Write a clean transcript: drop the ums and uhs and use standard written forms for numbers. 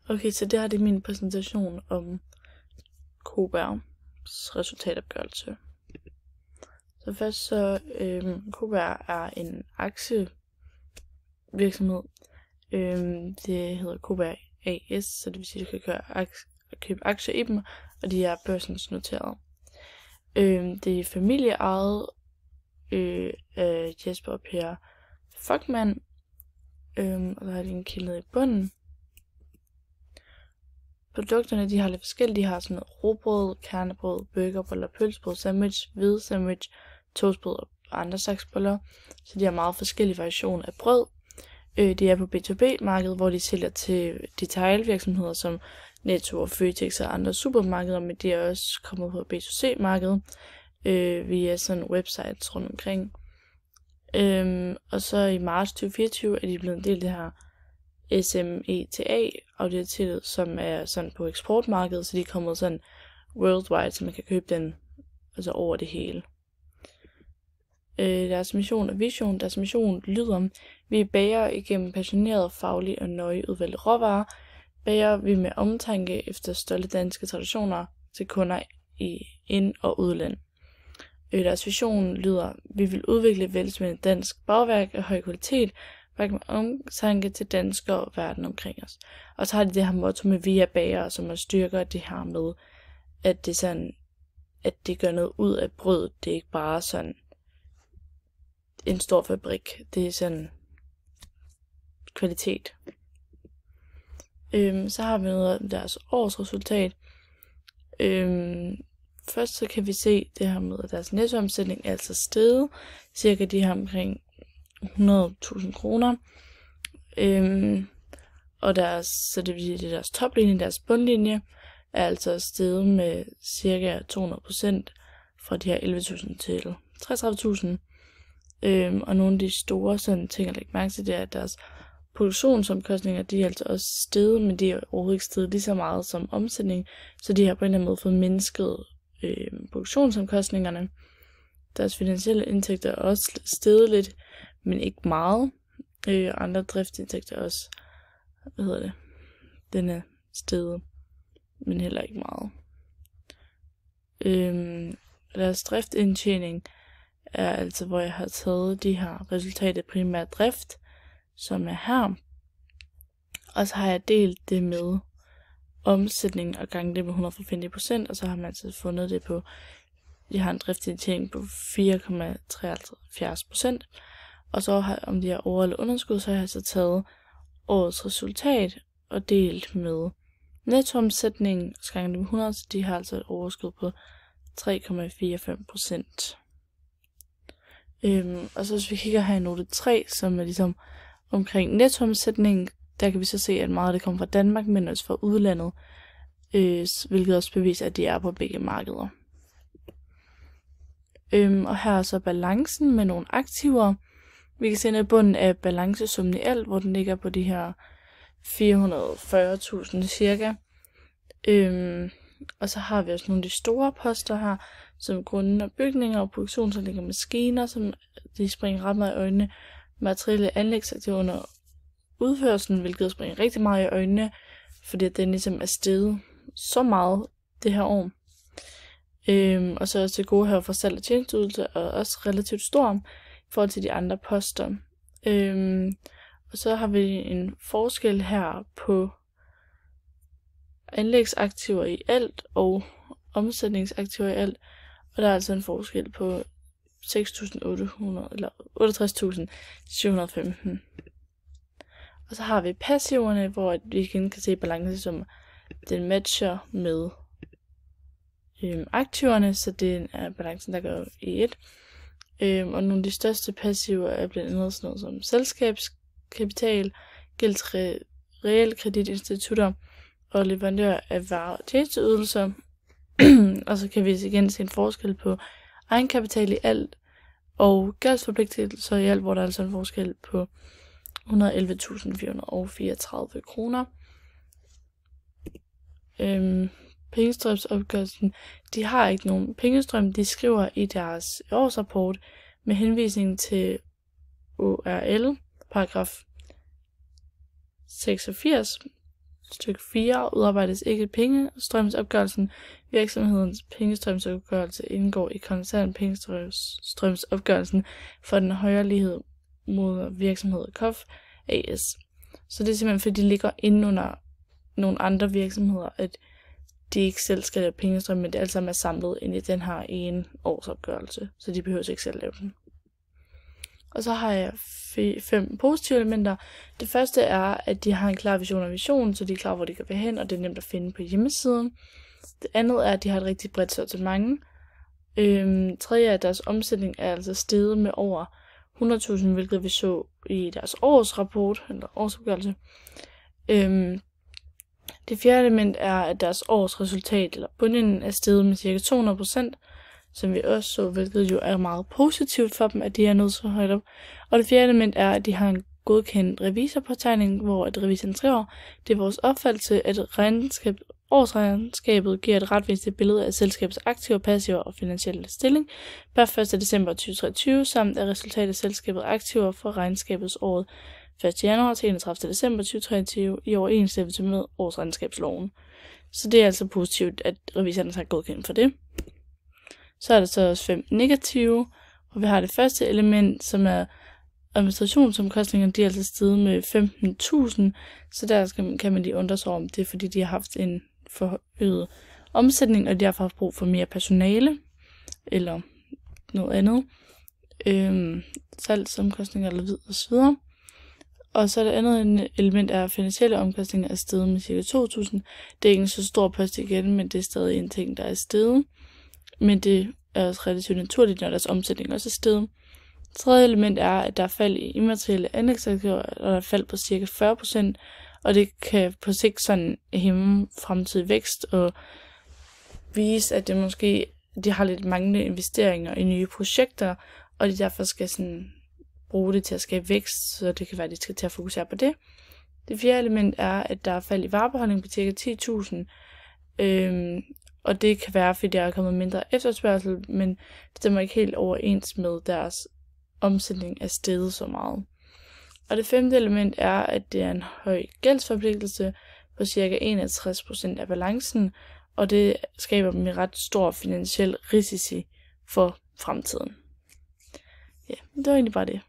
Okay, så det her det er min præsentation om Kobergs resultatopgørelse. Så først så, Koberg er en aktievirksomhed. Det hedder Koberg AS, så det vil sige, at du kan købe aktier i dem, og de er børsens noteret. Det er familieejet af Jesper og Per Fuckman, og der er lige en kilde nede i bunden. Produkterne de har lidt forskellige. De har sådan noget rugbrød, kernebrød, burgerboller, pølsebrød, sandwich, hvide sandwich, toastbrød og andre slags boller. Så de har meget forskellige variationer af brød. De er på B2B-markedet, hvor de sælger til detailvirksomheder som Netto og Føtex og andre supermarkeder, men de er også kommet på B2C-markedet via sådan websites rundt omkring. Og så i marts 2024 er de blevet en del af det her SMETA-autoritet, som er sådan på eksportmarkedet, så de er kommet sådan worldwide, så man kan købe den altså over det hele. Deres mission og vision. Deres mission lyder: vi bager igennem passionerede, faglige og nøje udvalgte råvarer. Bager vi med omtanke efter stolte danske traditioner til kunder i ind- og udland. Deres vision lyder: vi vil udvikle velsmagende dansk bagværk af høj kvalitet, med omtanke til danskere og verden omkring os. Og så har de det her motto med vi er bager, som man styrker det her med, at det sådan, at det gør noget ud af brød. Det er ikke bare sådan en stor fabrik. Det er sådan kvalitet. Så har vi noget af deres årsresultat. Først så kan vi se det her med, at deres nettoomsætning er altså steget. Cirka de her omkring 100.000 kroner. Og så det vil sige, at deres toplinje, deres bundlinje, er altså steget med cirka 200% fra de her 11.000 til 33.000. Og nogle af de store sådan ting at lægge mærke til, det er, at deres produktionsomkostninger, de er altså også steget, men de er overhovedet ikke steget lige så meget som omsætning, så de har på en eller anden måde fået mindsket produktionsomkostningerne. Deres finansielle indtægter er også steget lidt, men ikke meget. Andre driftsindtægter også, den er steget, men heller ikke meget. Deres driftindtjening er altså, hvor jeg har taget de her resultater primært drift, som er her. Og så har jeg delt det med omsætning og gange det med 150%, og så har man altså fundet det på, de har en driftsindtjening på 4,73%. Og så om de har over- eller underskud, så har jeg så taget årets resultat og delt med nettoomsætningen og gange det med 100, så de har altså et overskud på 3,45%. Og så hvis vi kigger her i note 3, som er ligesom omkring nettoomsætningen, der kan vi så se, at meget af det kommer fra Danmark, men også fra udlandet, hvilket også beviser, at de er på begge markeder. Og her er så balancen med nogle aktiver. Vi kan se ned i bunden af balancesummen i alt, hvor den ligger på de her 440.000 cirka. Og så har vi også nogle af de store poster her, som grunde og bygninger og produktionsanlæg og maskiner, som de springer ret meget i øjnene. Materielle anlægsaktiver under udførelsen, hvilket springer rigtig meget i øjnene, fordi den ligesom er steget så meget det her år. Og så også det gode her for salg og tjenesteydelser er også relativt stor i forhold til de andre poster. Og så har vi en forskel her på anlægsaktiver i alt og omsætningsaktiver i alt. Og der er altså en forskel på 6.800 eller 68.715. Og så har vi passiverne, hvor vi igen kan se balance, som den matcher med aktiverne, så det er balancen, der går i et. Og nogle af de største passiver er blandt andet sådan noget som selskabskapital, gæld til realkreditinstitutter og leverandør af varer og tjenesteydelser. Og så kan vi igen se en forskel på egenkapital i alt og gældsforpligtelser i alt, hvor der er altså en forskel på 111.434 kroner. Pengestrømsopgørelsen, de har ikke nogen pengestrøm, de skriver i deres årsrapport med henvisning til ORL, paragraf 86, stykke 4 udarbejdes ikke pengestrømsopgørelsen. Virksomhedens pengestrømsopgørelse indgår i koncern pengestrømsopgørelsen for den højere lighed mod virksomhed KOF AS. Så det er simpelthen fordi de ligger inde under nogle andre virksomheder, at de ikke selv skal lave pengestrøm, men det alle sammen er samlet ind i den her ene årsopgørelse, så de behøver ikke selv lave den. Og så har jeg 5 positive elementer. Det første er, at de har en klar vision og vision, så de er klar, hvor de kan være hen, og det er nemt at finde på hjemmesiden. Det andet er, at de har et rigtig bredt sortiment. Tredje er, at deres omsætning er altså steget med over 100.000, hvilket vi så i deres årsrapport, eller årsopgørelse. Det fjerde element er, at deres årsresultat, eller bundlinjen, er steget med ca. 200%, som vi også så, hvilket jo er meget positivt for dem, at de er nået så højt op. Og det fjerde element er, at de har en godkendt revisorpåtegning, hvor at revisoren skriver, det er vores opfattelse, at årsregnskabet giver et retvisende billede af selskabets aktiver, passiver og finansielle stilling per 1. december 2023, samt af resultatet af selskabets aktiver for regnskabets året 1. januar til 31. december 2023 i overensstemmelse med årsregnskabsloven. Så det er altså positivt, at revisoren har godkendt for det. Så er der så også 5 negative, og vi har det første element, som er administrationsomkostningerne, de er altså steget med 15.000, så der kan man lige undre sig om, det er fordi, de har haft en forøget omsætning, og de har haft brug for mere personale, eller noget andet, salgsomkostninger eller osv. Og så det andet element er, at finansielle omkostninger er steget med ca. 2.000. Det er ikke en så stor post igen, men det er stadig en ting, der er steget. Men det er også relativt naturligt, når deres omsætning også er steget. Tredje element er, at der er fald i immaterielle anlægsaktiver, og der er fald på ca. 40%, og det kan på sigt sådan hæmme fremtidig vækst og vise, at det måske de har lidt manglende investeringer i nye projekter, og de derfor skal sådan bruge det til at skabe vækst, så det kan være, at de skal til at fokusere på det. Det fjerde element er, at der er fald i varebeholdning på ca. 10.000, og det kan være, fordi der er kommet mindre efterspørgsel, men det stemmer ikke helt overens med deres omsætning er steget så meget. Og det femte element er, at det er en høj gældsforpligtelse på ca. 61% af balancen, og det skaber dem en ret stor finansiel risici for fremtiden. Ja, det var egentlig bare det.